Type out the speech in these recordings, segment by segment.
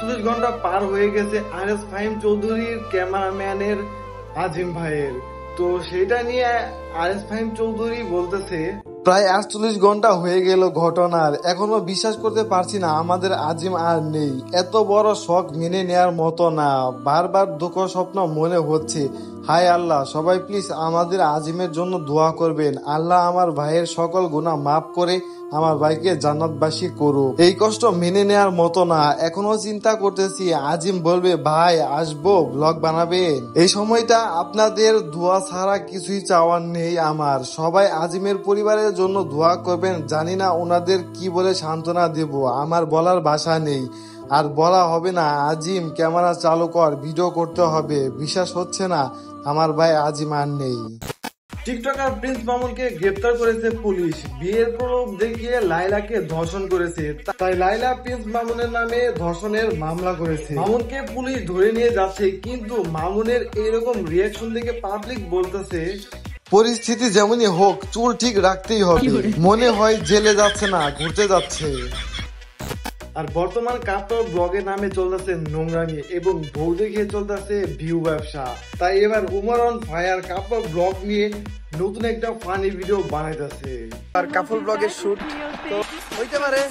48 ঘন্টা পার হয়ে গেছে আরএস ফাহিম চৌধুরীর ক্যামেরাম্যানের আজিম ভাইয়ের। তো সেটা নিয়ে আরএস ফাহিম চৌধুরী বলতেছে, প্রায় 48 ঘন্টা হয়ে গেল ঘটনার, এখনো বিশ্বাস করতে পারছি না আমাদের আজিম আর নেই। এত বড় শখ মেনে নেয়ার মতো না, বারবার দুঃখ স্বপ্ন মনে হচ্ছে। হায় আল্লাহ, সবাই প্লিজ আমাদের আজিমের জন্য দোয়া করবেন। আল্লাহ আমার ভাইয়ের সকল গুনাহ মাফ করে আমার ভাইকে জান্নাতবাসী করুক। এই কষ্ট মেনে নেয়ার মতো না। এখনো চিন্তা করতেছি আজিম বলবে ভাই আসবো, ব্লগ বানাবেন। এই সময়টা আপনাদের দোয়া ছাড়া কিছুই চাওয়ার নেই আমার। সবাই আজিমের পরিবারের জন্য দোয়া করবেন। জানি না ওনাদের কি বলে সান্ত্বনা দেব, আমার বলার ভাষা নেই। আর বলা হবে না, আজিম ক্যামেরা চালু কর, ভিডিও করতে হবে। বিশ্বাস হচ্ছে না আমার ভাই আজিম আর নেই। টিকটকার প্রিন্স মামুনকে গ্রেপ্তার করেছে পুলিশ। বিয়ের প্রলোভ দেখিয়ে লাইলাকে ধর্ষণ করেছে, তাই লাইলা প্রিন্স মামুনের নামে ধর্ষণের মামলা করেছে। মামুনকে পুলিশ ধরে নিয়ে যাচ্ছে, কিন্তু মামুনের এইরকম রিয়াকশন দেখে পাবলিক বলতেছে পরিস্থিতি যেমনই হোক চুল ঠিক রাখতেই হবে। মনে হয় জেলে যাচ্ছে না, ঘুরতে যাচ্ছে। আর বর্তমান কাপড় ব্লগের নামে চলতেছে নোংরামি এবং বউ দেখিয়ে চলতেছে ভিউ ব্যবসা। তাই এবার উমর অন ফায়ার কাপড় ব্লগ নিয়ে নতুন একটা ফানি ভিডিও বানাইতেছে। আর কাপড় ব্লগের শুট তো হইতে পারে,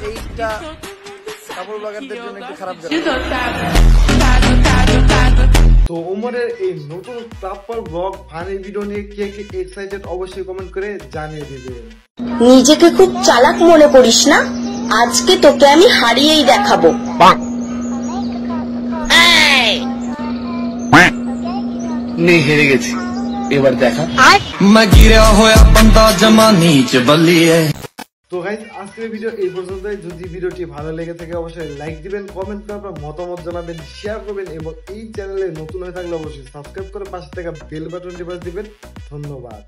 এইটা কাপড় ব্লগারদের জন্য একটু খারাপ যাবে। তো উমরের এই নতুন কাপড় ব্লগ ফানি ভিডিও নিয়ে কে কে এক্সাইটেড অবশ্যই কমেন্ট করে জানিয়ে দিবেন। নিজেকে খুব চালাক মনে করিস না, আজকে তোকে আমি হারিয়েই দেখাবো। নেই, হেরে গেছি, এবার দেখা। তো গাইস, আজকের ভিডিও এই পর্যন্তই। যদি ভিডিওটি ভালো লেগে থাকে অবশ্যই লাইক দিবেন, কমেন্ট করে আপনার মতামত জানাবেন, শেয়ার করবেন এবং এই চ্যানেলে নতুন হয়ে থাকলে অবশ্যই সাবস্ক্রাইব করে পাশে থাকা বেল বাটনটি বাজিয়ে দিবেন। ধন্যবাদ।